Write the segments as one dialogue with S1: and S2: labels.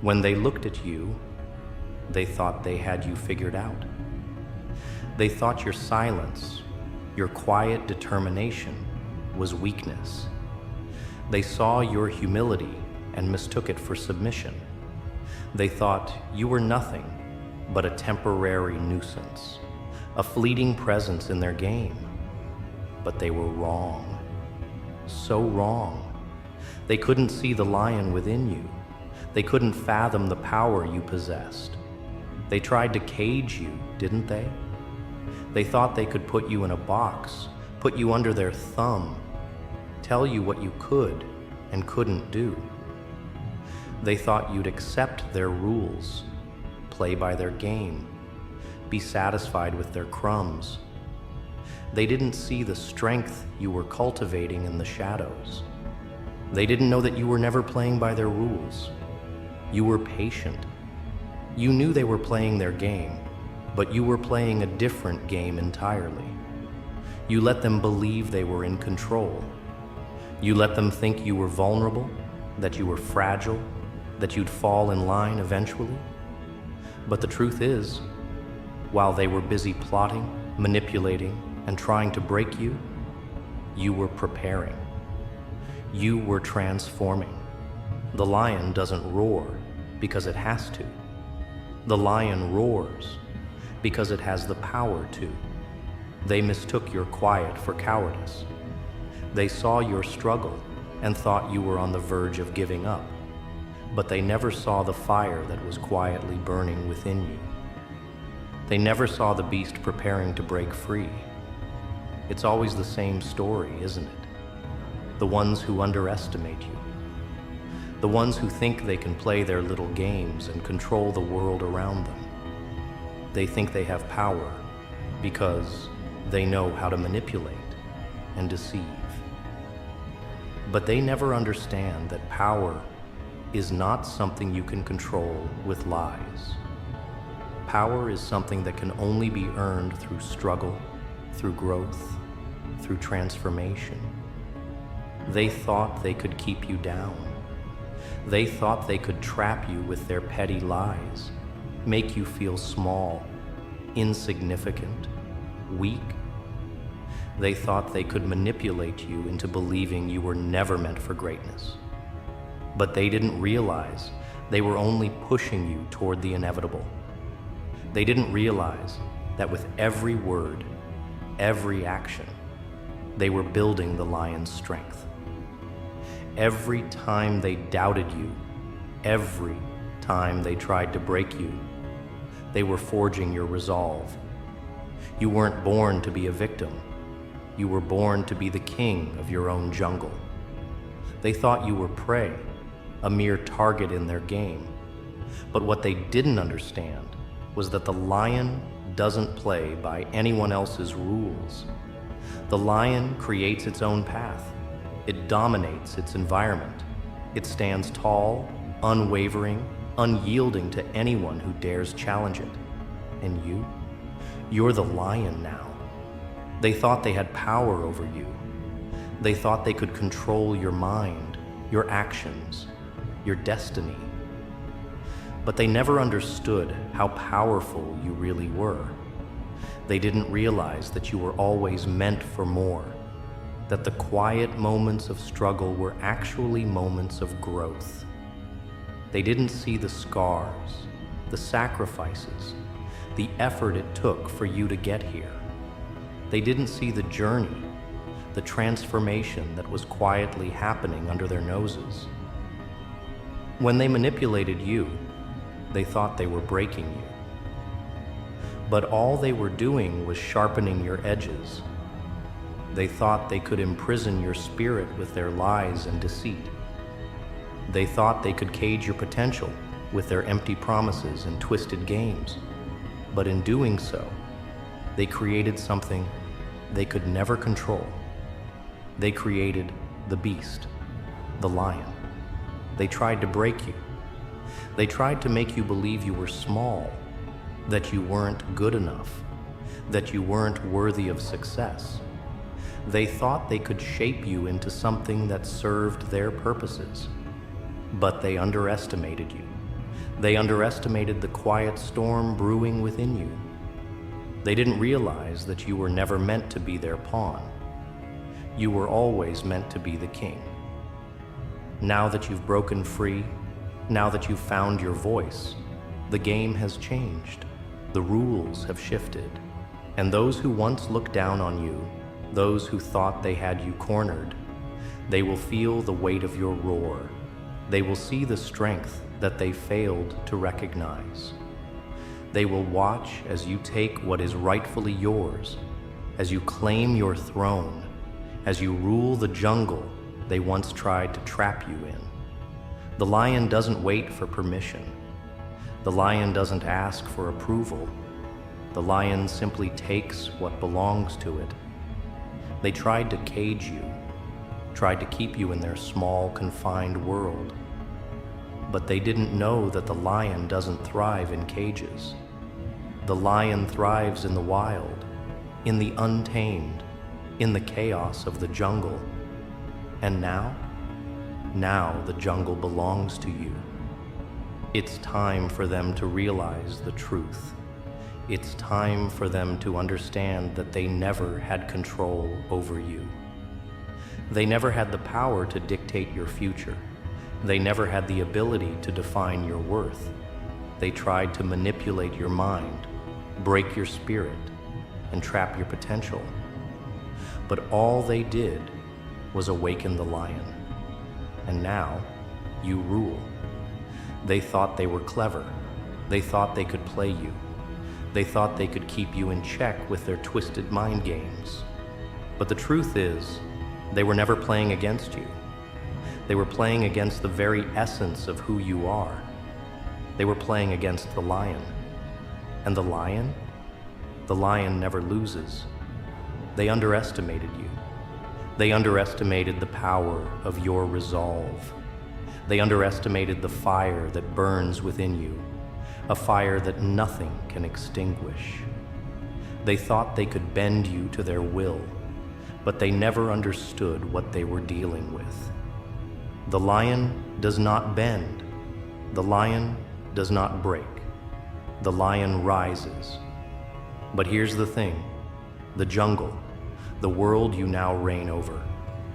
S1: When they looked at you, they thought they had you figured out. They thought your silence, your quiet determination, was weakness. They saw your humility and mistook it for submission. They thought you were nothing but a temporary nuisance, a fleeting presence in their game. But they were wrong. So wrong. They couldn't see the lion within you. They couldn't fathom the power you possessed. They tried to cage you, didn't they? They thought they could put you in a box, put you under their thumb, tell you what you could and couldn't do. They thought you'd accept their rules, play by their game, be satisfied with their crumbs. They didn't see the strength you were cultivating in the shadows. They didn't know that you were never playing by their rules. You were patient. You knew they were playing their game, but you were playing a different game entirely. You let them believe they were in control. You let them think you were vulnerable, that you were fragile, that you'd fall in line eventually. But the truth is, while they were busy plotting, manipulating, and trying to break you, you were preparing. You were transforming. The lion doesn't roar because it has to. The lion roars because it has the power to. They mistook your quiet for cowardice. They saw your struggle and thought you were on the verge of giving up, but they never saw the fire that was quietly burning within you. They never saw the beast preparing to break free. It's always the same story, isn't it? The ones who underestimate you. The ones who think they can play their little games and control the world around them. They think they have power because they know how to manipulate and deceive. But they never understand that power is not something you can control with lies. Power is something that can only be earned through struggle, through growth, through transformation. They thought they could keep you down. They thought they could trap you with their petty lies, make you feel small, insignificant, weak. They thought they could manipulate you into believing you were never meant for greatness. But they didn't realize they were only pushing you toward the inevitable. They didn't realize that with every word, every action, they were building the lion's strength. Every time they doubted you, every time they tried to break you, they were forging your resolve. You weren't born to be a victim. You were born to be the king of your own jungle. They thought you were prey, a mere target in their game. But what they didn't understand was that the lion doesn't play by anyone else's rules. The lion creates its own path. It dominates its environment. It stands tall, unwavering, unyielding to anyone who dares challenge it. And you're the lion now. They thought they had power over you. They thought they could control your mind, your actions, your destiny. But they never understood how powerful you really were. They didn't realize that you were always meant for more, that the quiet moments of struggle were actually moments of growth. They didn't see the scars, the sacrifices, the effort it took for you to get here. They didn't see the journey, the transformation that was quietly happening under their noses. When they manipulated you, they thought they were breaking you. But all they were doing was sharpening your edges. They thought they could imprison your spirit with their lies and deceit. They thought they could cage your potential with their empty promises and twisted games. But in doing so, they created something they could never control. They created the beast, the lion. They tried to break you. They tried to make you believe you were small, that you weren't good enough, that you weren't worthy of success. They thought they could shape you into something that served their purposes. But they underestimated you. They underestimated the quiet storm brewing within you. They didn't realize that you were never meant to be their pawn. You were always meant to be the king. Now that you've broken free, now that you've found your voice, the game has changed. The rules have shifted. And those who once looked down on you, those who thought they had you cornered, they will feel the weight of your roar. They will see the strength that they failed to recognize. They will watch as you take what is rightfully yours, as you claim your throne, as you rule the jungle they once tried to trap you in. The lion doesn't wait for permission. The lion doesn't ask for approval. The lion simply takes what belongs to it. They tried to cage you, tried to keep you in their small, confined world. But they didn't know that the lion doesn't thrive in cages. The lion thrives in the wild, in the untamed, in the chaos of the jungle. And now the jungle belongs to you. It's time for them to realize the truth. It's time for them to understand that they never had control over you. They never had the power to dictate your future. They never had the ability to define your worth. They tried to manipulate your mind, break your spirit, and trap your potential. But all they did was awaken the lion. And now, you rule. They thought they were clever. They thought they could play you. They thought they could keep you in check with their twisted mind games. But the truth is, they were never playing against you. They were playing against the very essence of who you are. They were playing against the lion. And the lion never loses. They underestimated you. They underestimated the power of your resolve. They underestimated the fire that burns within you, a fire that nothing can extinguish. They thought they could bend you to their will, but they never understood what they were dealing with. The lion does not bend. The lion does not break. The lion rises. But here's the thing. The jungle, the world you now reign over,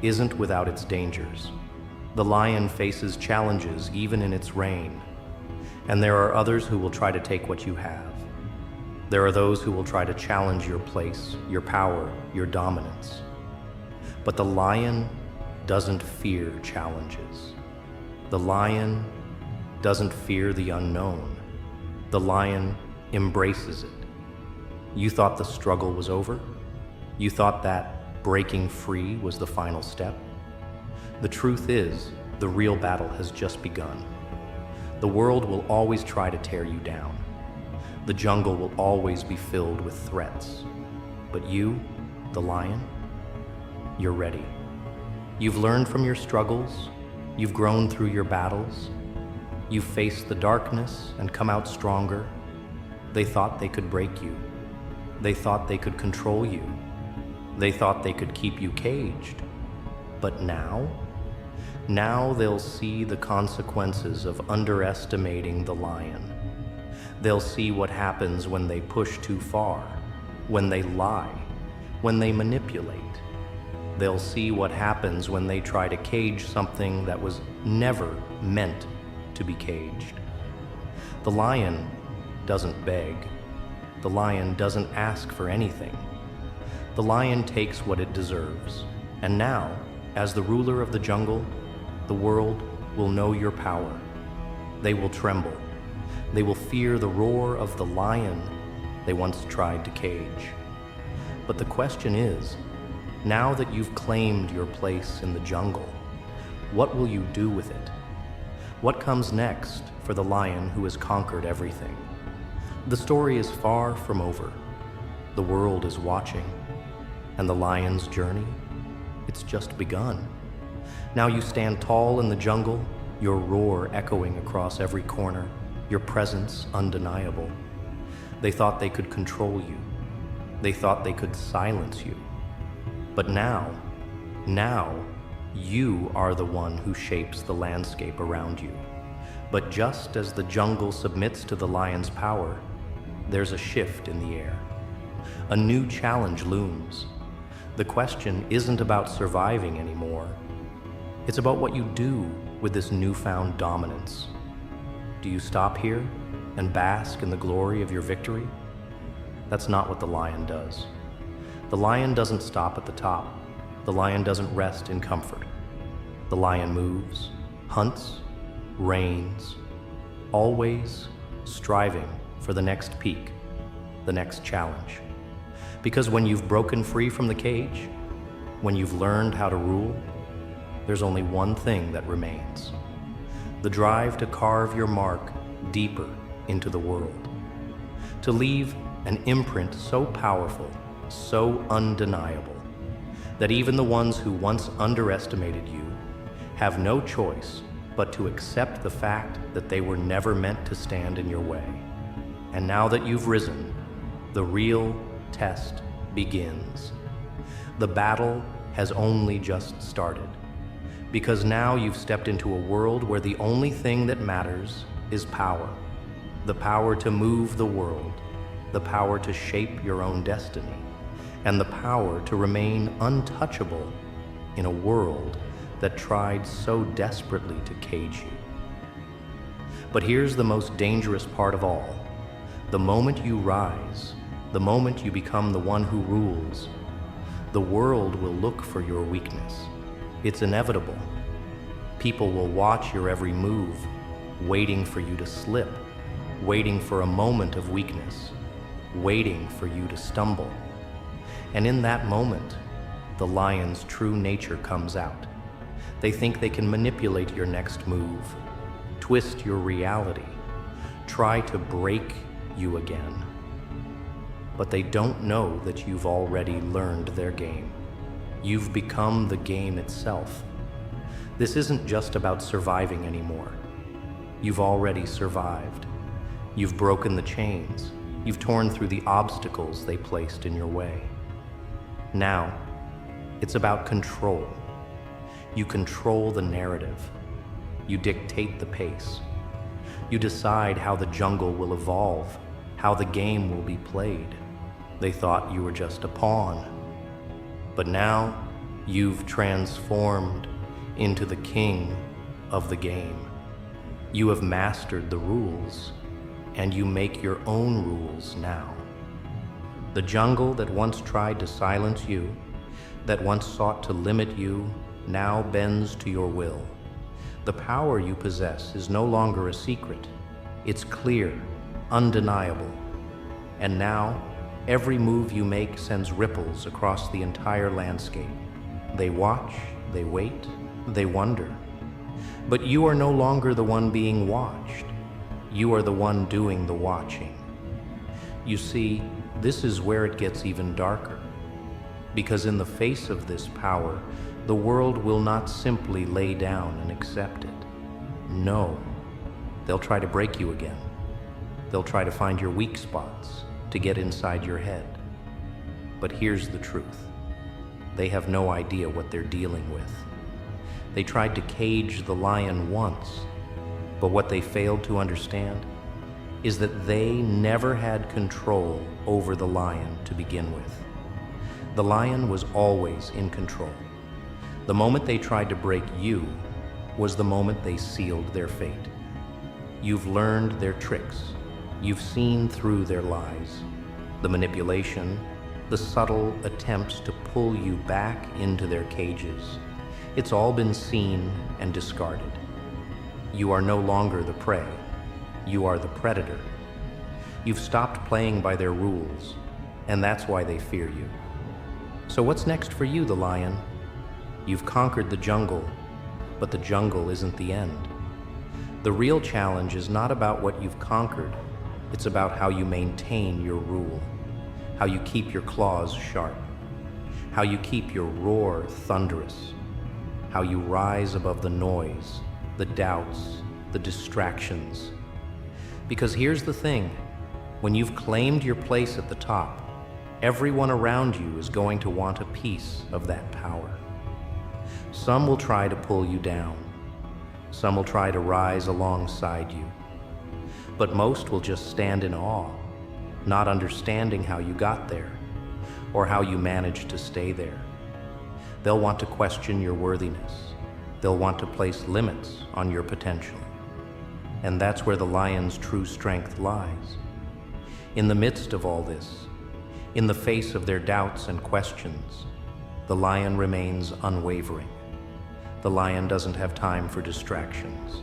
S1: isn't without its dangers. The lion faces challenges even in its reign. And there are others who will try to take what you have. There are those who will try to challenge your place, your power, your dominance. But the lion doesn't fear challenges. The lion doesn't fear the unknown. The lion embraces it. You thought the struggle was over? You thought that breaking free was the final step? The truth is, the real battle has just begun. The world will always try to tear you down. The jungle will always be filled with threats. But you, the lion, you're ready. You've learned from your struggles. You've grown through your battles. You've faced the darkness and come out stronger. They thought they could break you. They thought they could control you. They thought they could keep you caged. But now they'll see the consequences of underestimating the lion. They'll see what happens when they push too far, when they lie, when they manipulate. They'll see what happens when they try to cage something that was never meant to be caged. The lion doesn't beg. The lion doesn't ask for anything. The lion takes what it deserves. And now, as the ruler of the jungle, the world will know your power. They will tremble. They will fear the roar of the lion they once tried to cage. But the question is, now that you've claimed your place in the jungle, what will you do with it? What comes next for the lion who has conquered everything? The story is far from over. The world is watching, and the lion's journey, it's just begun. Now you stand tall in the jungle, your roar echoing across every corner, your presence undeniable. They thought they could control you. They thought they could silence you. But now, you are the one who shapes the landscape around you. But just as the jungle submits to the lion's power, there's a shift in the air. A new challenge looms. The question isn't about surviving anymore. It's about what you do with this newfound dominance. Do you stop here and bask in the glory of your victory? That's not what the lion does. The lion doesn't stop at the top. The lion doesn't rest in comfort. The lion moves, hunts, reigns, always striving for the next peak, the next challenge. Because when you've broken free from the cage, when you've learned how to rule, there's only one thing that remains: the drive to carve your mark deeper into the world, to leave an imprint so powerful, so undeniable, that even the ones who once underestimated you have no choice but to accept the fact that they were never meant to stand in your way. And now that you've risen, the real test begins. The battle has only just started, because now you've stepped into a world where the only thing that matters is power. The power to move the world, the power to shape your own destiny, and the power to remain untouchable in a world that tried so desperately to cage you. But here's the most dangerous part of all. The moment you rise, the moment you become the one who rules, the world will look for your weakness. It's inevitable. People will watch your every move, waiting for you to slip, waiting for a moment of weakness, waiting for you to stumble. And in that moment, the lion's true nature comes out. They think they can manipulate your next move, twist your reality, try to break you again. But they don't know that you've already learned their game. You've become the game itself. This isn't just about surviving anymore. You've already survived. You've broken the chains. You've torn through the obstacles they placed in your way. Now, it's about control. You control the narrative. You dictate the pace. You decide how the jungle will evolve, how the game will be played. They thought you were just a pawn. But now, you've transformed into the king of the game. You have mastered the rules, and you make your own rules now. The jungle that once tried to silence you, that once sought to limit you, now bends to your will. The power you possess is no longer a secret. It's clear, undeniable. And now, every move you make sends ripples across the entire landscape. They watch, they wait, they wonder. But you are no longer the one being watched. You are the one doing the watching. You see, this is where it gets even darker. Because in the face of this power, the world will not simply lay down and accept it. No, they'll try to break you again. They'll try to find your weak spots, to get inside your head. But here's the truth. They have no idea what they're dealing with. They tried to cage the lion once, but what they failed to understand is that they never had control over the lion to begin with. The lion was always in control. The moment they tried to break you was the moment they sealed their fate. You've learned their tricks. You've seen through their lies, the manipulation, the subtle attempts to pull you back into their cages. It's all been seen and discarded. You are no longer the prey. You are the predator. You've stopped playing by their rules, and that's why they fear you. So what's next for you, the lion? You've conquered the jungle, but the jungle isn't the end. The real challenge is not about what you've conquered. It's about how you maintain your rule, how you keep your claws sharp, how you keep your roar thunderous, how you rise above the noise, the doubts, the distractions. Because here's the thing, when you've claimed your place at the top, everyone around you is going to want a piece of that power. Some will try to pull you down. Some will try to rise alongside you. But most will just stand in awe, not understanding how you got there or how you managed to stay there. They'll want to question your worthiness. They'll want to place limits on your potential. And that's where the lion's true strength lies. In the midst of all this, in the face of their doubts and questions, the lion remains unwavering. The lion doesn't have time for distractions.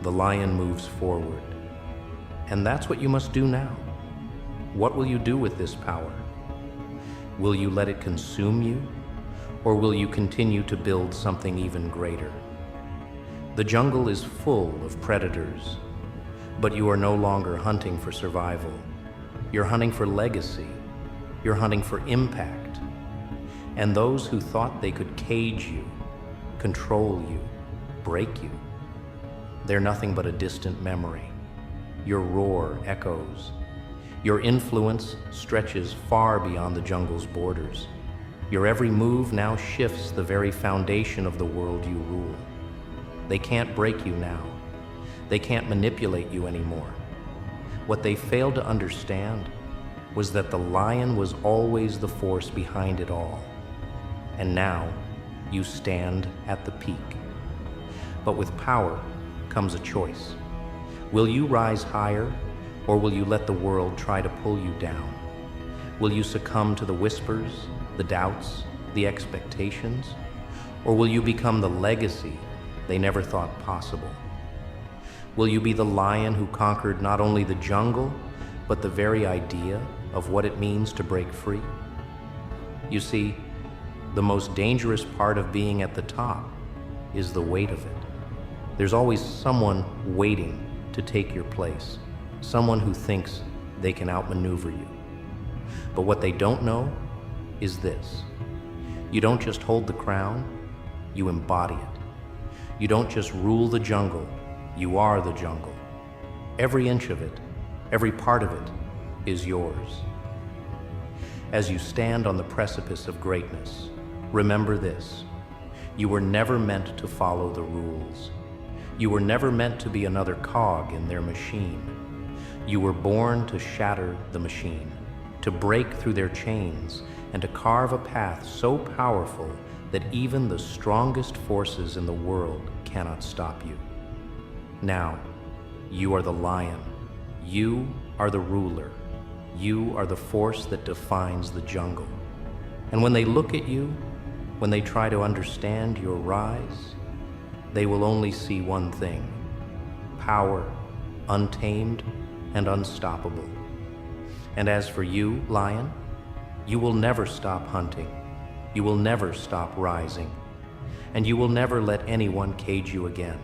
S1: The lion moves forward. And that's what you must do now. What will you do with this power? Will you let it consume you, or will you continue to build something even greater? The jungle is full of predators, but you are no longer hunting for survival. You're hunting for legacy. You're hunting for impact. And those who thought they could cage you, control you, break you, they're nothing but a distant memory. Your roar echoes. Your influence stretches far beyond the jungle's borders. Your every move now shifts the very foundation of the world you rule. They can't break you now. They can't manipulate you anymore. What they failed to understand was that the lion was always the force behind it all. And now, you stand at the peak. But with power comes a choice. Will you rise higher, or will you let the world try to pull you down? Will you succumb to the whispers, the doubts, the expectations? Or will you become the legacy they never thought possible? Will you be the lion who conquered not only the jungle, but the very idea of what it means to break free? You see, the most dangerous part of being at the top is the weight of it. There's always someone waiting to take your place, someone who thinks they can outmaneuver you. But what they don't know is this. You don't just hold the crown, you embody it. You don't just rule the jungle, you are the jungle. Every inch of it, every part of it is yours. As you stand on the precipice of greatness, remember this. You were never meant to follow the rules. You were never meant to be another cog in their machine. You were born to shatter the machine, to break through their chains, and to carve a path so powerful that even the strongest forces in the world cannot stop you. Now, you are the lion. You are the ruler. You are the force that defines the jungle. And when they look at you, when they try to understand your rise, they will only see one thing: power, untamed and unstoppable. And as for you, lion, you will never stop hunting. You will never stop rising. And you will never let anyone cage you again.